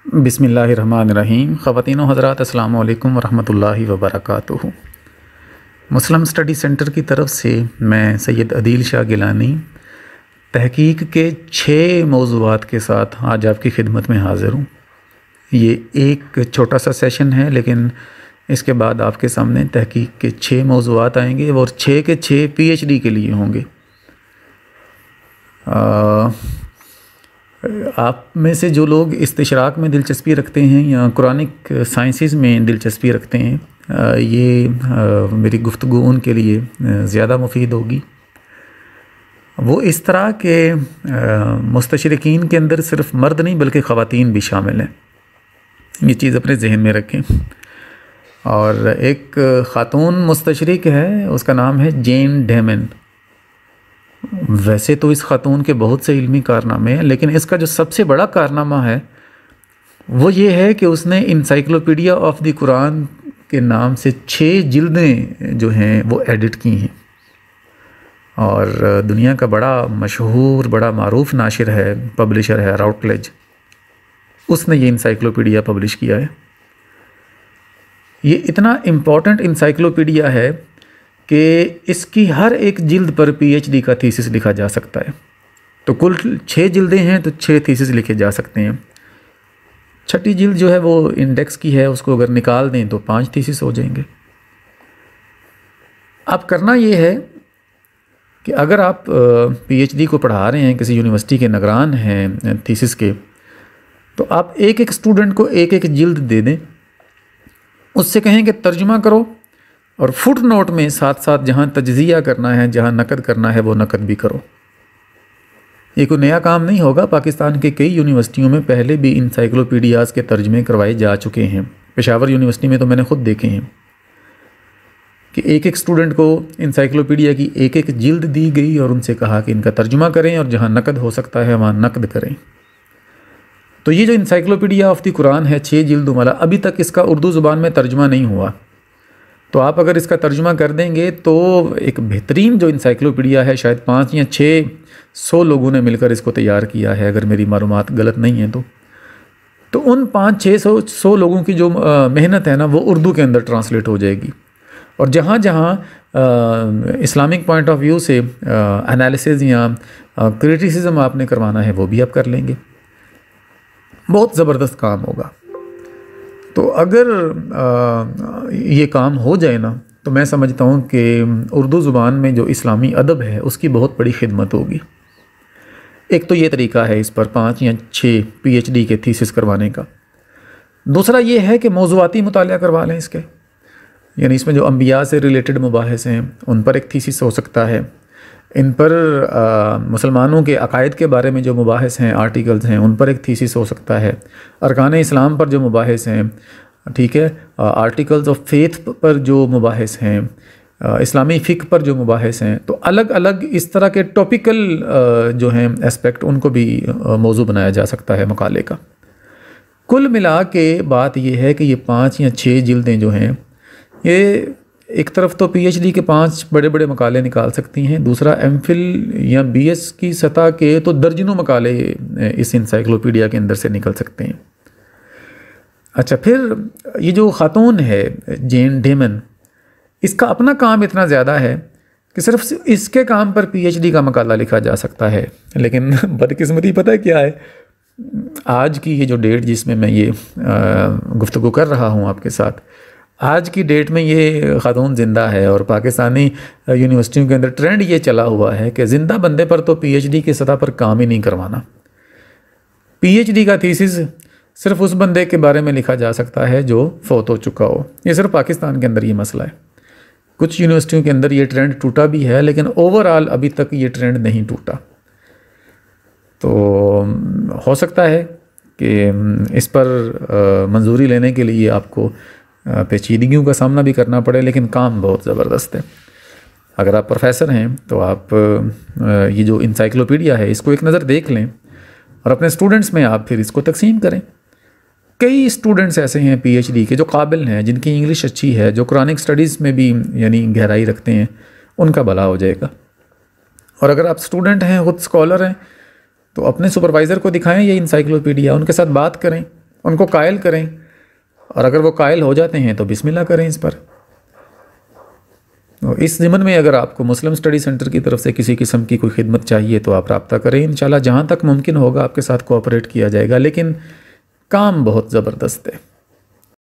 बिस्मिल्लाहिर्रहमानिर्रहीम। ख़वातीन व हज़रात, अस्सलामु अलैकुम वरहमतुल्लाहि वबरकातुहू। मुस्लिम स्टडी सेंटर की तरफ से मैं सैयद अदील शाह गिलानी तहकीक के 6 मौज़ूआत के साथ आज आपकी खिदमत में हाज़िर हूँ। ये एक छोटा सा सेशन है, लेकिन इसके बाद आपके सामने तहकीक के 6 मौज़ूआत आएंगे और 6 के 6 PhD के लिए होंगे। आप में से जो लोग इस्तिशराक में दिलचस्पी रखते हैं या कुरानिक साइंसेस में दिलचस्पी रखते हैं, ये मेरी गुफ्तगू उनके लिए ज़्यादा मुफीद होगी। वो इस तरह के मुस्तशरिकीन के अंदर सिर्फ मर्द नहीं बल्कि ख़वातीन भी शामिल हैं, ये चीज़ अपने जहन में रखें। और एक ख़ातून मुस्तशरिक है, उसका नाम है जेन डेमन। वैसे तो इस ख़ातून के बहुत से इल्मी कारनामे हैं, लेकिन इसका जो सबसे बड़ा कारनामा है वो ये है कि उसने इंसाइक्लोपीडिया ऑफ द कुरान के नाम से 6 जिल्दें जो हैं वो एडिट की हैं। और दुनिया का बड़ा मशहूर, बड़ा मारूफ नाशिर है, पब्लिशर है राउटलेज, उसने ये इंसाइक्लोपीडिया पब्लिश किया है। ये इतना इम्पॉर्टेंट इंसाइक्लोपीडिया है कि इसकी हर एक जिल्द पर PhD का थीसिस लिखा जा सकता है। तो कुल 6 जिल्दें हैं, तो 6 थीसिस लिखे जा सकते हैं। छठी जिल्द जो है वो इंडेक्स की है, उसको अगर निकाल दें तो 5 थीसिस हो जाएंगे। अब करना ये है कि अगर आप PhD को पढ़ा रहे हैं, किसी यूनिवर्सिटी के निगरान हैं थीसिस के, तो आप एक एक स्टूडेंट को एक एक जिल्द दे दें, उससे कहें कि तर्जुमा करो, और फुट नोट में साथ साथ जहाँ तज्ज़िया करना है, जहाँ नक़द करना है, वो नक़द भी करो। ये कोई नया काम नहीं होगा। पाकिस्तान के कई यूनिवर्सिटियों में पहले भी इंसाइक्लोपीडियाज़ के तर्जमे करवाए जा चुके हैं। पेशावर यूनिवर्सिटी में तो मैंने ख़ुद देखे हैं कि एक एक स्टूडेंट को इंसाइक्लोपीडिया की एक एक जिल्द दी गई और उनसे कहा कि इनका तर्जुमा करें और जहाँ नक़द हो सकता है वहाँ नक़द करें। तो ये जो इंसाइक्लोपीडिया ऑफ द कुरान है 6 जिल्दों वाला, अभी तक इसका उर्दू ज़ुबान में तर्जुमा नहीं हुआ। तो आप अगर इसका तर्जुमा कर देंगे तो एक बेहतरीन जो इंसाइक्लोपीडिया है, शायद 5 या 600 लोगों ने मिलकर इसको तैयार किया है, अगर मेरी मालूमात गलत नहीं है तो उन 500-600 लोगों की जो मेहनत है ना, वो उर्दू के अंदर ट्रांसलेट हो जाएगी। और जहाँ जहाँ इस्लामिक पॉइंट ऑफ व्यू से एनालिसिस या क्रिटिसिज्म आपने करवाना है, वो भी आप कर लेंगे। बहुत ज़बरदस्त काम होगा। तो अगर ये काम हो जाए ना, तो मैं समझता हूँ कि उर्दू ज़ुबान में जो इस्लामी अदब है उसकी बहुत बड़ी खिदमत होगी। एक तो ये तरीका है इस पर 5 या 6 PhD के थीसिस करवाने का। दूसरा ये है कि मौज़ूआती मुतालिया करवा लें इसके, यानी इसमें जो अंबिया से रिलेटेड मुबाहिस हैं उन पर एक थीसिस हो सकता है। इन पर मुसलमानों के अकायद के बारे में जो मुबाहिस हैं, आर्टिकल्स हैं, उन पर एक थीसिस हो सकता है। अरकान इस्लाम पर जो मुबाहिस हैं, ठीक है, आर्टिकल्स ऑफ फेथ पर जो मुबाहिस हैं, इस्लामी फ़िक़्ह पर जो मुबाहिस हैं, तो अलग अलग इस तरह के टॉपिकल जो हैं एस्पेक्ट, उनको भी मौजू बनाया जा सकता है मकाले का। कुल मिला के बात यह है कि ये 5 या 6 जिल्दें जो हैं, ये एक तरफ तो PhD के 5 बड़े बड़े मकाले निकाल सकती हैं, दूसरा MPhil या BS की सतह के तो दर्जनों मकाले इस इंसाइक्लोपीडिया के अंदर से निकल सकते हैं। अच्छा, फिर ये जो ख़ातून है जेन डेमन, इसका अपना काम इतना ज़्यादा है कि सिर्फ इसके काम पर PhD का मकाला लिखा जा सकता है। लेकिन बदकिस्मती पता है क्या है, आज की ये जो डेट जिसमें मैं ये गुफ्तगू कर रहा हूँ आपके साथ, आज की डेट में ये ख़ातून ज़िंदा है। और पाकिस्तानी यूनिवर्सिटियों के अंदर ट्रेंड ये चला हुआ है कि ज़िंदा बंदे पर तो PhD की सतह पर काम ही नहीं करवाना। PhD का थीसिस सिर्फ उस बंदे के बारे में लिखा जा सकता है जो फ़ौत हो चुका हो। ये सिर्फ पाकिस्तान के अंदर ये मसला है। कुछ यूनिवर्सिटियों के अंदर ये ट्रेंड टूटा भी है, लेकिन ओवरऑल अभी तक ये ट्रेंड नहीं टूटा। तो हो सकता है कि इस पर मंजूरी लेने के लिए आपको पेचीदगियों का सामना भी करना पड़े, लेकिन काम बहुत ज़बरदस्त है। अगर आप प्रोफेसर हैं तो आप ये जो इंसाइक्लोपीडिया है इसको एक नज़र देख लें और अपने स्टूडेंट्स में आप फिर इसको तकसीम करें। कई स्टूडेंट्स ऐसे हैं PhD के जो काबिल हैं, जिनकी इंग्लिश अच्छी है, जो कुरानिक स्टडीज़ में भी यानी गहराई रखते हैं, उनका भला हो जाएगा। और अगर आप स्टूडेंट हैं, खुद स्कॉलर हैं, तो अपने सुपरवाइज़र को दिखाएं ये इंसाइक्लोपीडिया, उनके साथ बात करें उनको कायल करें, और अगर वो कायल हो जाते हैं तो बिस्मिल्लाह करें इस पर। और इस ज़िम्न में अगर आपको मुस्लिम स्टडी सेंटर की तरफ से किसी किस्म की कोई खिदमत चाहिए तो आप रब्ता करें, इंशाल्लाह जहाँ तक मुमकिन होगा आपके साथ कोऑपरेट किया जाएगा, लेकिन काम बहुत ज़बरदस्त है।